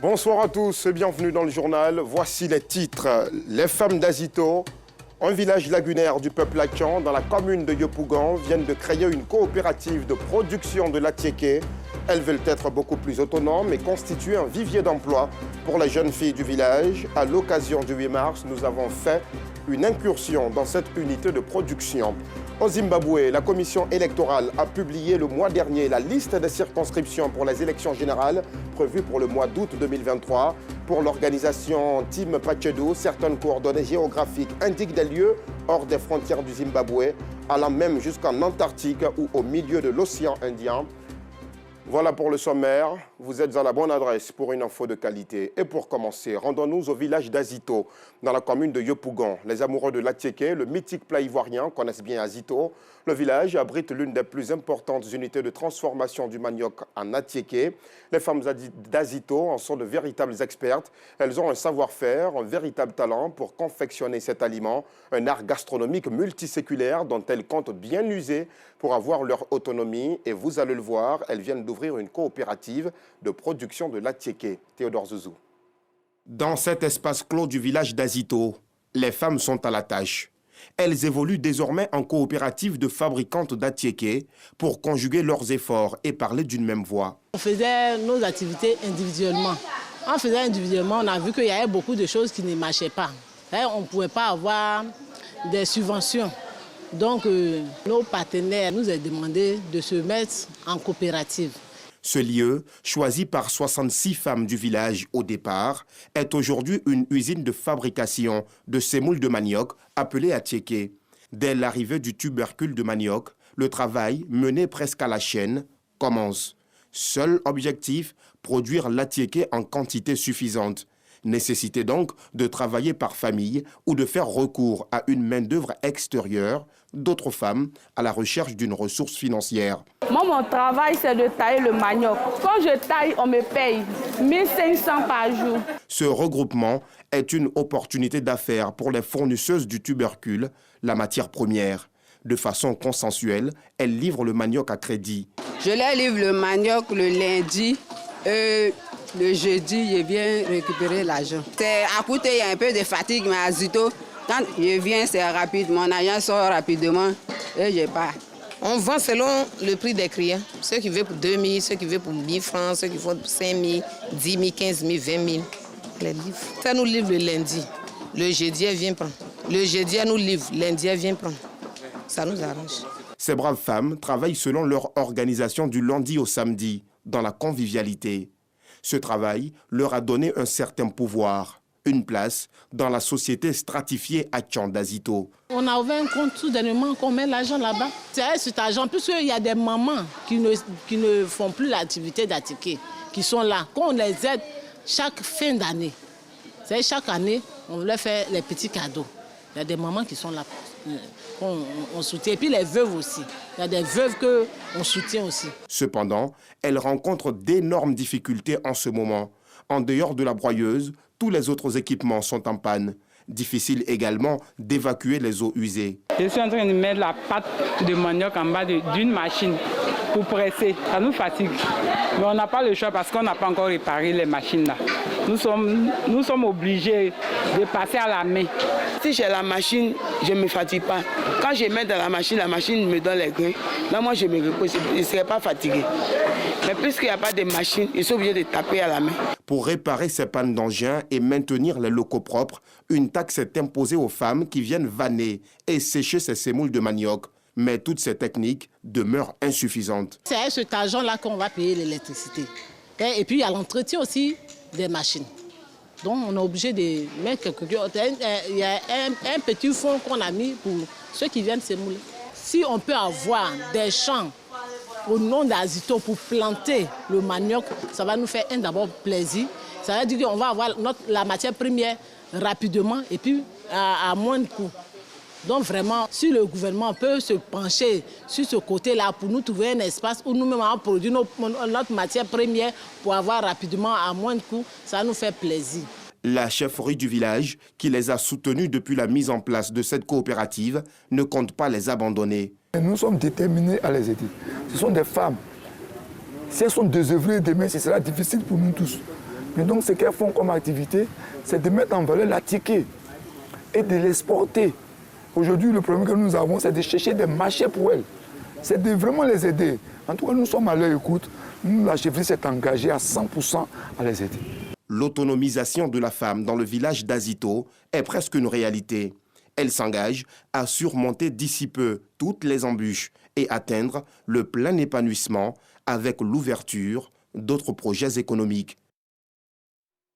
Bonsoir à tous et bienvenue dans le journal. Voici les titres. Les femmes d'Azito, un village lagunaire du peuple Akan dans la commune de Yopougon, viennent de créer une coopérative de production de l'atiéké. Elles veulent être beaucoup plus autonomes et constituer un vivier d'emploi pour les jeunes filles du village. À l'occasion du 8 mars, nous avons fait une incursion dans cette unité de production. Au Zimbabwe, la commission électorale a publié le mois dernier la liste des circonscriptions pour les élections générales prévues pour le mois d'août 2023. Pour l'organisation Team Pachedu, certaines coordonnées géographiques indiquent des lieux hors des frontières du Zimbabwe, allant même jusqu'en Antarctique ou au milieu de l'océan Indien. Voilà pour le sommaire. Vous êtes à la bonne adresse pour une info de qualité. Et pour commencer, rendons-nous au village d'Azito, dans la commune de Yopougon. Les amoureux de l'atiéké, le mythique plat ivoirien, connaissent bien Azito. Le village abrite l'une des plus importantes unités de transformation du manioc en atiéké. Les femmes d'Azito en sont de véritables expertes. Elles ont un savoir-faire, un véritable talent pour confectionner cet aliment, un art gastronomique multiséculaire dont elles comptent bien user pour avoir leur autonomie. Et vous allez le voir, elles viennent d'ouvrir une coopérative de production de l'atiéké. Théodore Zouzou. Dans cet espace clos du village d'Azito, les femmes sont à la tâche. Elles évoluent désormais en coopérative de fabricantes d'atiéké pour conjuguer leurs efforts et parler d'une même voix. On faisait nos activités individuellement. En faisant individuellement, on a vu qu'il y avait beaucoup de choses qui ne marchaient pas. On ne pouvait pas avoir des subventions. Donc, nos partenaires nous ont demandé de se mettre en coopérative. Ce lieu, choisi par 66 femmes du village au départ, est aujourd'hui une usine de fabrication de sémoule de manioc appelée atiéké. Dès l'arrivée du tubercule de manioc, le travail, mené presque à la chaîne, commence. Seul objectif, produire l'atiéké en quantité suffisante. Nécessité donc de travailler par famille ou de faire recours à une main-d'œuvre extérieure, d'autres femmes à la recherche d'une ressource financière. Moi, mon travail, c'est de tailler le manioc. Quand je taille, on me paye 1500 par jour. Ce regroupement est une opportunité d'affaires pour les fournisseuses du tubercule, la matière première. De façon consensuelle, elles livrent le manioc à crédit. Je leur livre le manioc le lundi. Le jeudi, je viens récupérer l'argent. C'est à côté, il y a un peu de fatigue, mais à Azito, quand je viens, c'est rapide. Mon argent sort rapidement et je pars. On vend selon le prix des clients. Ceux qui veulent pour 2 000, ceux qui veulent pour 1 000 francs, ceux qui veulent pour 5 000, 10 000, 15 000, 20 000. Les livres. Ça nous livre le lundi. Le jeudi, elle vient prendre. Le jeudi, elle nous livre. Lundi, elle vient prendre. Ça nous arrange. Ces braves femmes travaillent selon leur organisation du lundi au samedi, dans la convivialité. Ce travail leur a donné un certain pouvoir, une place dans la société stratifiée Akan d'Azito. On a ouvert un compte soudainement, qu'on met l'argent là-bas. C'est cet argent, puisqu'il y a des mamans qui ne font plus l'activité d'atiéké, qui sont là. Quand on les aide chaque fin d'année, chaque année, on leur fait les petits cadeaux. Il y a des mamans qui sont là, qu'on soutient. Et puis les veuves aussi. Il y a des veuves qu'on soutient aussi. Cependant, elles rencontrent d'énormes difficultés en ce moment. En dehors de la broyeuse, tous les autres équipements sont en panne. Difficile également d'évacuer les eaux usées. Je suis en train de mettre la pâte de manioc en bas d'une machine pour presser. Ça nous fatigue. Mais on n'a pas le choix parce qu'on n'a pas encore réparé les machines là. Nous sommes obligés de passer à la main. Si j'ai la machine, je ne me fatigue pas. Quand je mets dans la machine me donne les grains. Là, moi, je me repose. Je ne serai pas fatigué. Mais puisqu'il n'y a pas de machine, ils sont obligés de taper à la main. Pour réparer ces pannes d'engins et maintenir les locaux propres, une taxe est imposée aux femmes qui viennent vanner et sécher ces sémoules de manioc. Mais toutes ces techniques demeurent insuffisantes. C'est à cet argent-là qu'on va payer l'électricité. Et puis, il y a l'entretien aussi des machines. Donc, on est obligé de mettre quelque chose. Il y a un petit fonds qu'on a mis pour ceux qui viennent sémouler. Si on peut avoir des champs au nom d'Azito pour planter le manioc, ça va nous faire d'abord plaisir. Ça veut dire qu'on va avoir la matière première rapidement et puis à moins de coût. Donc vraiment, si le gouvernement peut se pencher sur ce côté-là pour nous trouver un espace où nous-mêmes on produit notre matière première pour avoir rapidement à moins de coût, ça nous fait plaisir. La chefferie du village, qui les a soutenus depuis la mise en place de cette coopérative, ne compte pas les abandonner. Nous sommes déterminés à les aider. Ce sont des femmes. Si elles sont désœuvrées demain, ce sera difficile pour nous tous. Mais donc, ce qu'elles font comme activité, c'est de mettre en valeur la ticket et de l'exporter. Aujourd'hui, le problème que nous avons, c'est de chercher des marchés pour elles. C'est de vraiment les aider. En tout cas, nous sommes à leur écoute. Nous, la chefferie s'est engagée à 100% à les aider. L'autonomisation de la femme dans le village d'Azito est presque une réalité. Elle s'engage à surmonter d'ici peu toutes les embûches et atteindre le plein épanouissement avec l'ouverture d'autres projets économiques.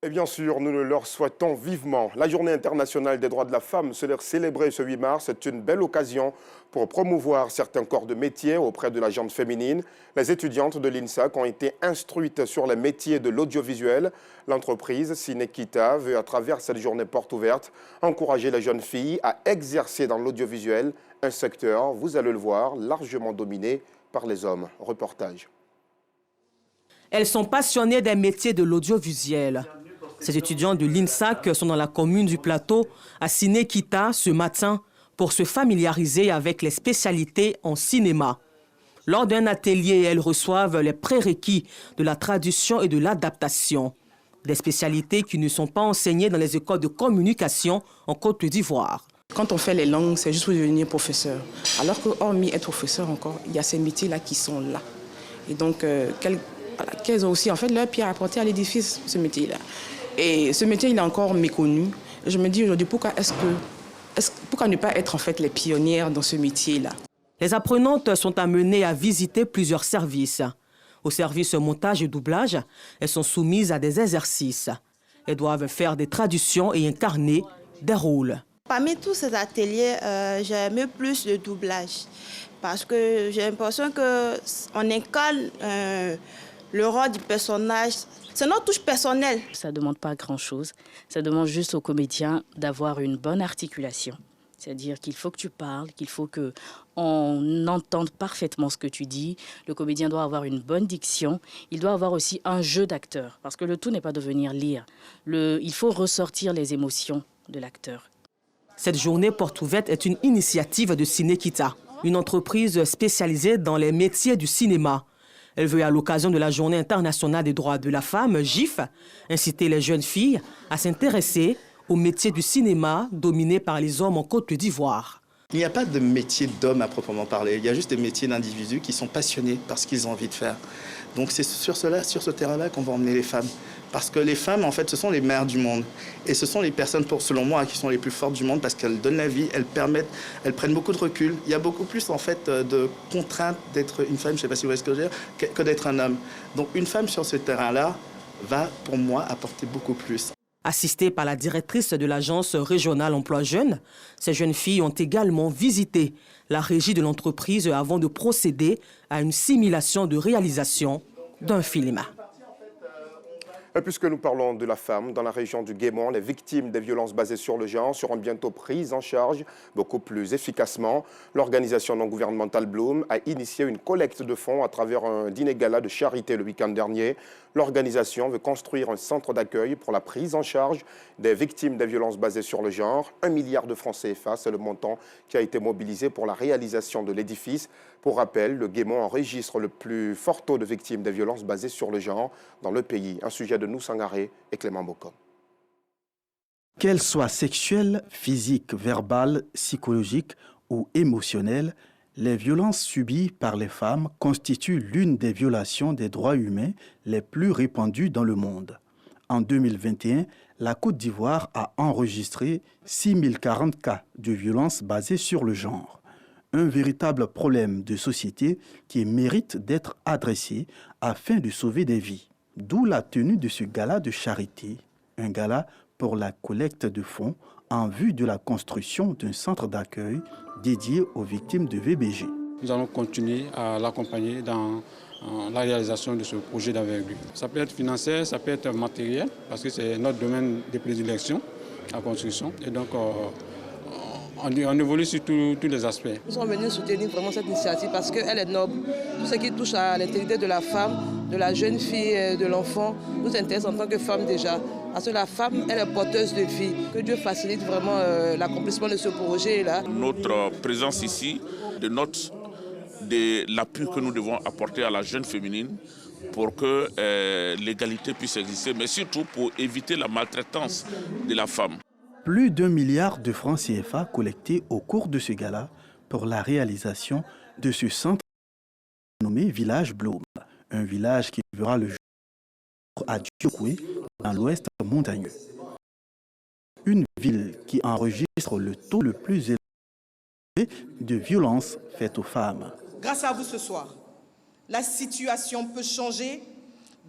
Et bien sûr, nous le leur souhaitons vivement. La Journée internationale des droits de la femme sera célébrée ce 8 mars. C'est une belle occasion pour promouvoir certains corps de métier auprès de la gente féminine. Les étudiantes de l'INSAC ont été instruites sur les métiers de l'audiovisuel. L'entreprise Cinekita veut, à travers cette journée porte ouverte, encourager les jeunes filles à exercer dans l'audiovisuel, un secteur, vous allez le voir, largement dominé par les hommes. Reportage. Elles sont passionnées des métiers de l'audiovisuel. Ces étudiants de l'INSAC sont dans la commune du Plateau, à Cinekita, ce matin, pour se familiariser avec les spécialités en cinéma. Lors d'un atelier, elles reçoivent les prérequis de la traduction et de l'adaptation. Des spécialités qui ne sont pas enseignées dans les écoles de communication en Côte d'Ivoire. Quand on fait les langues, c'est juste pour devenir professeur. Alors que, hormis être professeur encore, il y a ces métiers-là qui sont là. Et donc, qu'elles ont aussi en fait leur pierre à apporter à l'édifice, ce métier-là. Et ce métier, il est encore méconnu. Et je me dis aujourd'hui, pourquoi ne pas être en fait les pionnières dans ce métier-là? Les apprenantes sont amenées à visiter plusieurs services. Au service montage et doublage, elles sont soumises à des exercices. Elles doivent faire des traductions et incarner des rôles. Parmi tous ces ateliers, j'aime plus le doublage parce que j'ai l'impression qu'on incarne le rôle du personnage. C'est notre touche personnelle. Ça ne demande pas grand-chose. Ça demande juste aux comédiens d'avoir une bonne articulation. C'est-à-dire qu'il faut que tu parles, qu'il faut qu'on entende parfaitement ce que tu dis. Le comédien doit avoir une bonne diction. Il doit avoir aussi un jeu d'acteur. Parce que le tout n'est pas de venir lire. Il faut ressortir les émotions de l'acteur. Cette journée porte ouverte est une initiative de Cinekita, une entreprise spécialisée dans les métiers du cinéma. Elle veut, à l'occasion de la Journée internationale des droits de la femme, GIF, inciter les jeunes filles à s'intéresser au métier du cinéma dominé par les hommes en Côte d'Ivoire. Il n'y a pas de métier d'homme à proprement parler. Il y a juste des métiers d'individus qui sont passionnés par ce qu'ils ont envie de faire. Donc c'est sur ce terrain-là qu'on va emmener les femmes. Parce que les femmes, en fait, ce sont les mères du monde. Et ce sont les personnes, selon moi, qui sont les plus fortes du monde parce qu'elles donnent la vie, elles prennent beaucoup de recul. Il y a beaucoup plus, en fait, de contraintes d'être une femme, je ne sais pas si vous voyez ce que je veux dire, que d'être un homme. Donc une femme sur ce terrain-là va, pour moi, apporter beaucoup plus. Assistées par la directrice de l'agence régionale emploi jeunes, ces jeunes filles ont également visité la régie de l'entreprise avant de procéder à une simulation de réalisation d'un film. Et puisque nous parlons de la femme, dans la région du Guémont, les victimes des violences basées sur le genre seront bientôt prises en charge beaucoup plus efficacement. L'organisation non gouvernementale Bloom a initié une collecte de fonds à travers un dîner gala de charité le week-end dernier. L'organisation veut construire un centre d'accueil pour la prise en charge des victimes des violences basées sur le genre. 1 milliard de francs CFA, c'est le montant qui a été mobilisé pour la réalisation de l'édifice. Pour rappel, le Guémont enregistre le plus fort taux de victimes des violences basées sur le genre dans le pays. Un sujet de Noussangaré et Clément Bocom. Qu'elles soient sexuelles, physiques, verbales, psychologiques ou émotionnelles, les violences subies par les femmes constituent l'une des violations des droits humains les plus répandues dans le monde. En 2021, la Côte d'Ivoire a enregistré 6040 cas de violences basées sur le genre. Un véritable problème de société qui mérite d'être adressé afin de sauver des vies. D'où la tenue de ce gala de charité, un gala pour la collecte de fonds en vue de la construction d'un centre d'accueil dédié aux victimes de VBG. Nous allons continuer à l'accompagner dans la réalisation de ce projet d'envergure. Ça peut être financier, ça peut être matériel, parce que c'est notre domaine de prédilection, la construction. Et donc, on évolue sur tous les aspects. Nous sommes venus soutenir vraiment cette initiative parce qu'elle est noble. Tout ce qui touche à l'intégrité de la femme, de la jeune fille, de l'enfant, nous intéresse en tant que femme déjà. Parce que la femme, elle est porteuse de vie. Que Dieu facilite vraiment l'accomplissement de ce projet-là. Notre présence ici dénote de l'appui que nous devons apporter à la jeune féminine pour que l'égalité puisse exister, mais surtout pour éviter la maltraitance de la femme. Plus d'1 milliard de francs CFA collectés au cours de ce gala pour la réalisation de ce centre nommé Village Bloom, un village qui verra le jour à Diokwe, dans l'ouest montagneux. Une ville qui enregistre le taux le plus élevé de violence faite aux femmes. Grâce à vous ce soir, la situation peut changer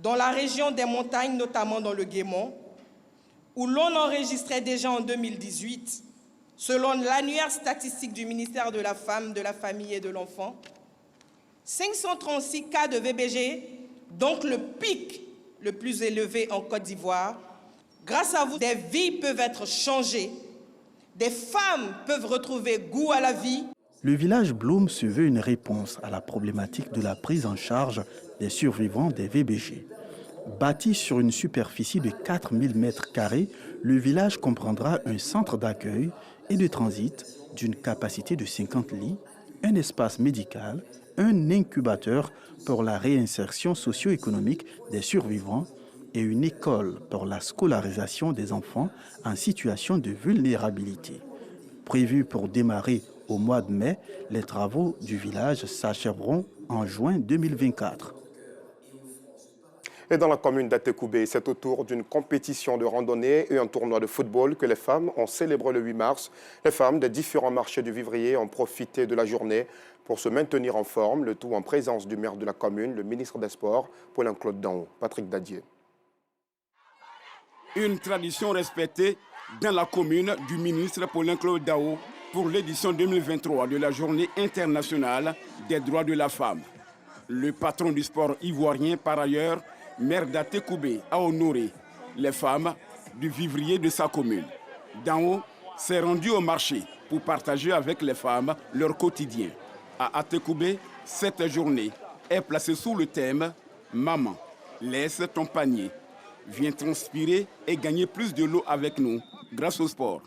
dans la région des montagnes, notamment dans le Guémont, où l'on enregistrait déjà en 2018, selon l'annuaire statistique du ministère de la Femme, de la Famille et de l'Enfant, 536 cas de VBG, donc le pic le plus élevé en Côte d'Ivoire. Grâce à vous, des vies peuvent être changées, des femmes peuvent retrouver goût à la vie. Le village Bloom se veut une réponse à la problématique de la prise en charge des survivants des VBG. Bâti sur une superficie de 4000 m², le village comprendra un centre d'accueil et de transit d'une capacité de 50 lits, un espace médical, un incubateur pour la réinsertion socio-économique des survivants et une école pour la scolarisation des enfants en situation de vulnérabilité. Prévu pour démarrer au mois de mai, les travaux du village s'achèveront en juin 2024. Et dans la commune d'Atekoubé, c'est autour d'une compétition de randonnée et un tournoi de football que les femmes ont célébré le 8 mars. Les femmes des différents marchés du Vivrier ont profité de la journée pour se maintenir en forme, le tout en présence du maire de la commune, le ministre des Sports, Paulin-Claude Danho. Patrick Dadier. Une tradition respectée dans la commune du ministre Paulin-Claude Danho pour l'édition 2023 de la Journée internationale des droits de la femme. Le patron du sport ivoirien, par ailleurs, maire d'Atekoubé, a honoré les femmes du vivrier de sa commune. Danho s'est rendu au marché pour partager avec les femmes leur quotidien. À Atekoubé, cette journée est placée sous le thème « Maman, laisse ton panier ». Viens transpirer et gagner plus de l'eau avec nous grâce au sport.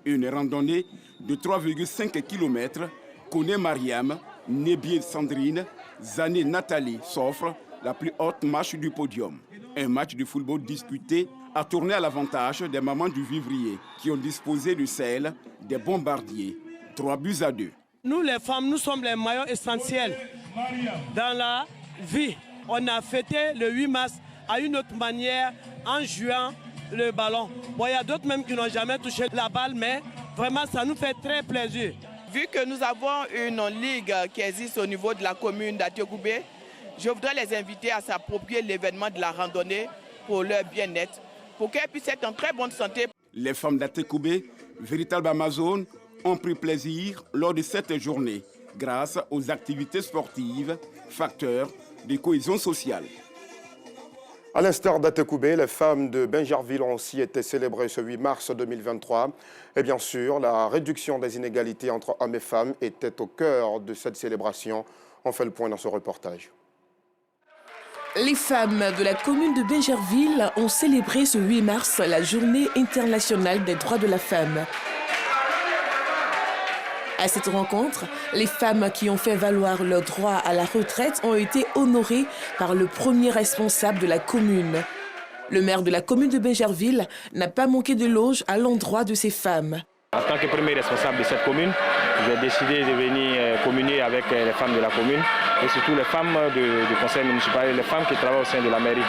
Une randonnée de 3,5 km connaît Mariam, Nébié Sandrine, Zané Nathalie s'offre la plus haute marche du podium. Un match de football disputé a tourné à l'avantage des mamans du Vivrier qui ont disposé du sel des bombardiers. 3-2. Nous les femmes, nous sommes les maillons essentiels dans la vie. On a fêté le 8 mars à une autre manière en jouant le ballon. Bon, il y a d'autres même qui n'ont jamais touché la balle, mais vraiment ça nous fait très plaisir. Vu que nous avons une ligue qui existe au niveau de la commune d'Atekoubé, je voudrais les inviter à s'approprier l'événement de la randonnée pour leur bien-être, pour qu'elles puissent être en très bonne santé. Les femmes d'Atekoubé, véritables Amazones, ont pris plaisir lors de cette journée grâce aux activités sportives, facteurs de cohésion sociale. À l'instar d'Atekoubé, les femmes de Bingerville ont aussi été célébrées ce 8 mars 2023. Et bien sûr, la réduction des inégalités entre hommes et femmes était au cœur de cette célébration. On fait le point dans ce reportage. Les femmes de la commune de Bingerville ont célébré ce 8 mars la Journée internationale des droits de la femme. À cette rencontre, les femmes qui ont fait valoir leur droit à la retraite ont été honorées par le premier responsable de la commune. Le maire de la commune de Bingerville n'a pas manqué d'éloges à l'endroit de ces femmes. En tant que premier responsable de cette commune, j'ai décidé de venir communier avec les femmes de la commune et surtout les femmes du conseil municipal et les femmes qui travaillent au sein de la mairie.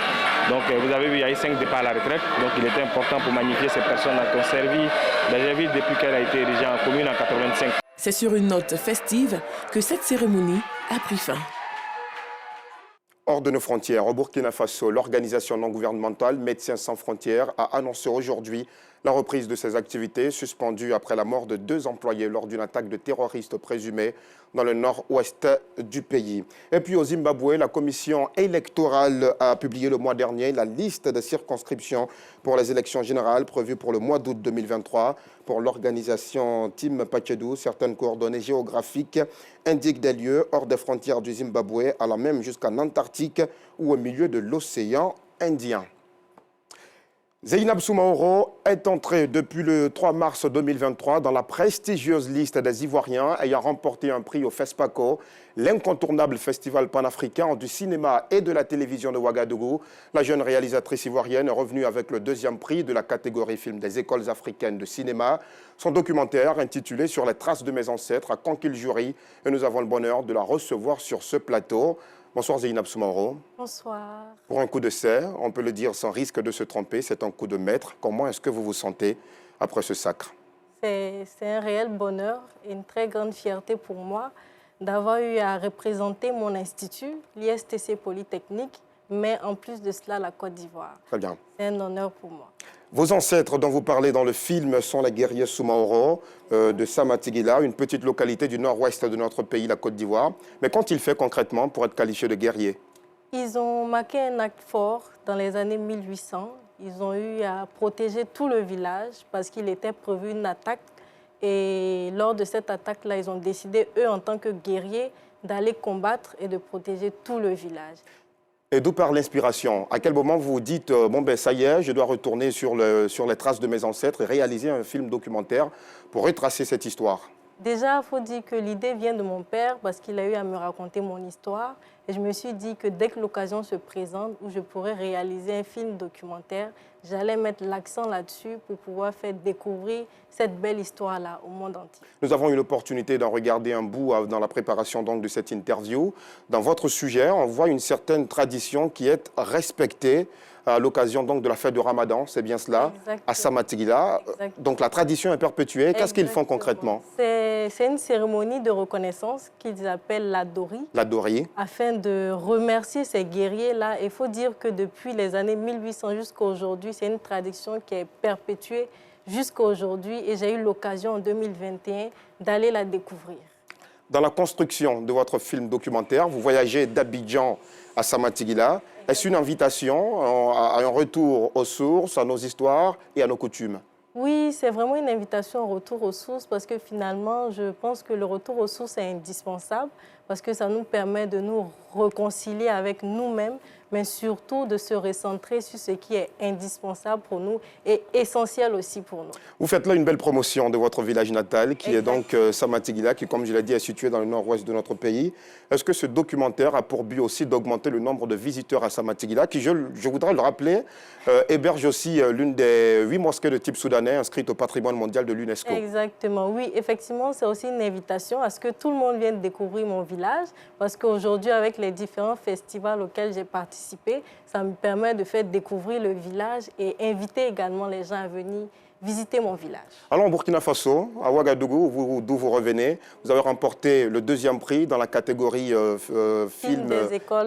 Donc vous avez vu, il y a eu 5 départs à la retraite, donc il était important pour magnifier ces personnes qui ont servi Bingerville depuis qu'elle a été érigée en commune en 1985. C'est sur une note festive que cette cérémonie a pris fin. Hors de nos frontières, au Burkina Faso, l'organisation non gouvernementale Médecins sans frontières a annoncé aujourd'hui la reprise de ses activités suspendues après la mort de 2 employés lors d'une attaque de terroristes présumés dans le nord-ouest du pays. Et puis au Zimbabwe, la commission électorale a publié le mois dernier la liste des circonscriptions pour les élections générales prévues pour le mois d'août 2023. Pour l'organisation Team Pachedou, certaines coordonnées géographiques indiquent des lieux hors des frontières du Zimbabwe, allant même jusqu'en Antarctique ou au milieu de l'océan Indien. Zeynab Soumaoro est entrée depuis le 3 mars 2023 dans la prestigieuse liste des Ivoiriens ayant remporté un prix au FESPACO, l'incontournable festival panafricain du cinéma et de la télévision de Ouagadougou. La jeune réalisatrice ivoirienne est revenue avec le deuxième prix de la catégorie film des écoles africaines de cinéma. Son documentaire intitulé « Sur les traces de mes ancêtres » a conquis le jury et nous avons le bonheur de la recevoir sur ce plateau. Bonsoir Zeynab Soumaoro. Bonsoir. Pour un coup de serre, on peut le dire sans risque de se tromper, c'est un coup de maître. Comment est-ce que vous vous sentez après ce sacre? C'est un réel bonheur et une très grande fierté pour moi d'avoir eu à représenter mon institut, l'ISTC Polytechnique, mais en plus de cela, la Côte d'Ivoire. Très bien. C'est un honneur pour moi. Vos ancêtres dont vous parlez dans le film sont les guerriers Soumaoro de Samatigila, une petite localité du nord-ouest de notre pays, la Côte d'Ivoire. Mais qu'ont-ils fait concrètement pour être qualifiés de guerriers? Ils ont marqué un acte fort dans les années 1800. Ils ont eu à protéger tout le village parce qu'il était prévu une attaque. Et lors de cette attaque-là, ils ont décidé, eux, en tant que guerriers, d'aller combattre et de protéger tout le village. Et d'où part l'inspiration? À quel moment vous vous dites bon ben ça y est, je dois retourner sur les traces de mes ancêtres et réaliser un film documentaire pour retracer cette histoire? Déjà, il faut dire que l'idée vient de mon père parce qu'il a eu à me raconter mon histoire. Et je me suis dit que dès que l'occasion se présente où je pourrais réaliser un film documentaire, j'allais mettre l'accent là-dessus pour pouvoir faire découvrir cette belle histoire-là au monde entier. Nous avons eu l'opportunité d'en regarder un bout dans la préparation donc, de cette interview. Dans votre sujet, on voit une certaine tradition qui est respectée à l'occasion donc de la fête du Ramadan, c'est bien cela, à Samatigila. Donc la tradition est perpétuée. Qu'est-ce qu'ils font concrètement? C'est une cérémonie de reconnaissance qu'ils appellent la Dori. La Dori. Afin de remercier ces guerriers-là. Il faut dire que depuis les années 1800 jusqu'à aujourd'hui, c'est une tradition qui est perpétuée jusqu'à aujourd'hui. Et j'ai eu l'occasion en 2021 d'aller la découvrir. Dans la construction de votre film documentaire, vous voyagez d'Abidjan à Samatigila. Est-ce une invitation à un retour aux sources, à nos histoires et à nos coutumes? Oui, c'est vraiment une invitation au retour aux sources parce que finalement, je pense que le retour aux sources est indispensable parce que ça nous permet de nous réconcilier avec nous-mêmes, mais surtout de se recentrer sur ce qui est indispensable pour nous et essentiel aussi pour nous. Vous faites là une belle promotion de votre village natal, qui est donc Samatigila, qui, comme je l'ai dit, est situé dans le nord-ouest de notre pays. Est-ce que ce documentaire a pour but aussi d'augmenter le nombre de visiteurs à Samatigila, qui, je voudrais le rappeler, héberge aussi l'une des 8 mosquées de type soudanais inscrites au patrimoine mondial de l'UNESCO? Exactement, oui. Effectivement, c'est aussi une invitation à ce que tout le monde vienne découvrir mon village, parce qu'aujourd'hui, avec les différents festivals auxquels j'ai participé, ça me permet de faire découvrir le village et inviter également les gens à venir visiter mon village. Alors, en Burkina Faso, à Ouagadougou, d'où vous revenez, vous avez remporté le deuxième prix dans la catégorie film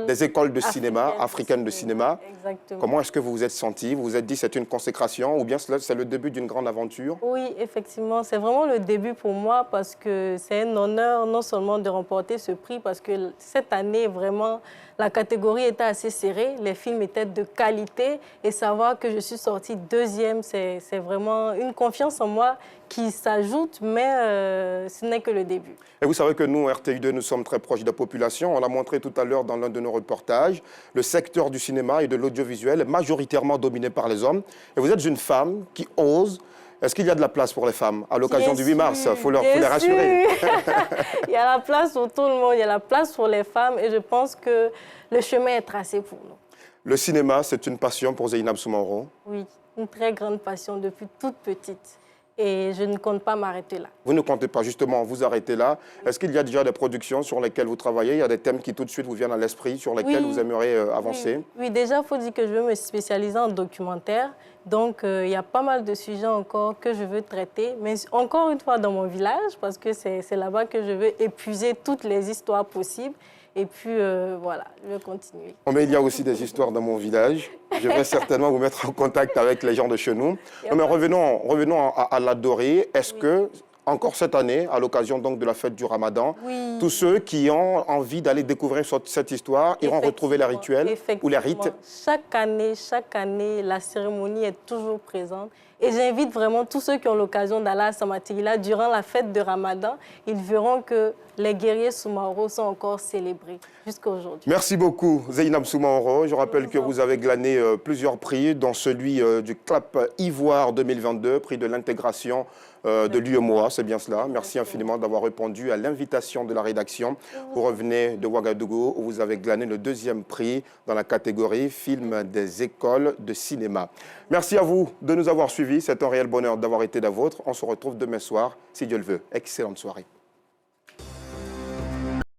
des écoles de cinéma, africaines de cinéma. Exactement. Comment est-ce que vous vous êtes senti? Vous vous êtes dit c'est une consécration ou bien c'est le début d'une grande aventure? Oui, effectivement, c'est vraiment le début pour moi parce que c'est un honneur non seulement de remporter ce prix, parce que cette année, vraiment, la catégorie était assez serrée, les films étaient de qualité et savoir que je suis sortie deuxième, c'est vraiment une confiance en moi qui s'ajoute, mais ce n'est que le début. Et vous savez que nous, RTI2, nous sommes très proches de la population. On l'a montré tout à l'heure dans l'un de nos reportages. Le secteur du cinéma et de l'audiovisuel est majoritairement dominé par les hommes. Et vous êtes une femme qui ose. Est-ce qu'il y a de la place pour les femmes à l'occasion du 8 mars? Il faut les rassurer. Il y a la place pour tout le monde, il y a la place pour les femmes et je pense que le chemin est tracé pour nous. Le cinéma, c'est une passion pour Zeynab Soumaoro? Oui, une très grande passion depuis toute petite. Et je ne compte pas m'arrêter là. Vous ne comptez pas justement vous arrêter là. Est-ce qu'il y a déjà des productions sur lesquelles vous travaillez? Il y a des thèmes qui tout de suite vous viennent à l'esprit, sur lesquels vous aimeriez avancer? Oui, déjà, il faut dire que je veux me spécialiser en documentaire. Donc, il y a pas mal de sujets encore que je veux traiter. Mais encore une fois, dans mon village, parce que c'est là-bas que je veux épuiser toutes les histoires possibles. Et puis, voilà, je vais continuer. Mais il y a aussi des histoires dans mon village. Je vais certainement vous mettre en contact avec les gens de chez nous. Mais revenons à la Dori. Est-ce que, encore cette année, à l'occasion donc de la fête du Ramadan. Oui. Tous ceux qui ont envie d'aller découvrir cette histoire iront retrouver les rituels ou les rites. Chaque année, la cérémonie est toujours présente. Et j'invite vraiment tous ceux qui ont l'occasion d'aller à Samatirila durant la fête de Ramadan. Ils verront que les guerriers Soumaoro sont encore célébrés jusqu'à aujourd'hui. Merci beaucoup, Zeynab Soumaoro. Je rappelle que vous avez glané plusieurs prix, dont celui du CLAP Ivoire 2022, prix de l'intégration de l'UEMOA, c'est bien cela. Merci infiniment d'avoir répondu à l'invitation de la rédaction. Vous revenez de Ouagadougou où vous avez glané le 2e prix dans la catégorie film des écoles de cinéma. Merci à vous de nous avoir suivis. C'est un réel bonheur d'avoir été la vôtre. On se retrouve demain soir, si Dieu le veut. Excellente soirée.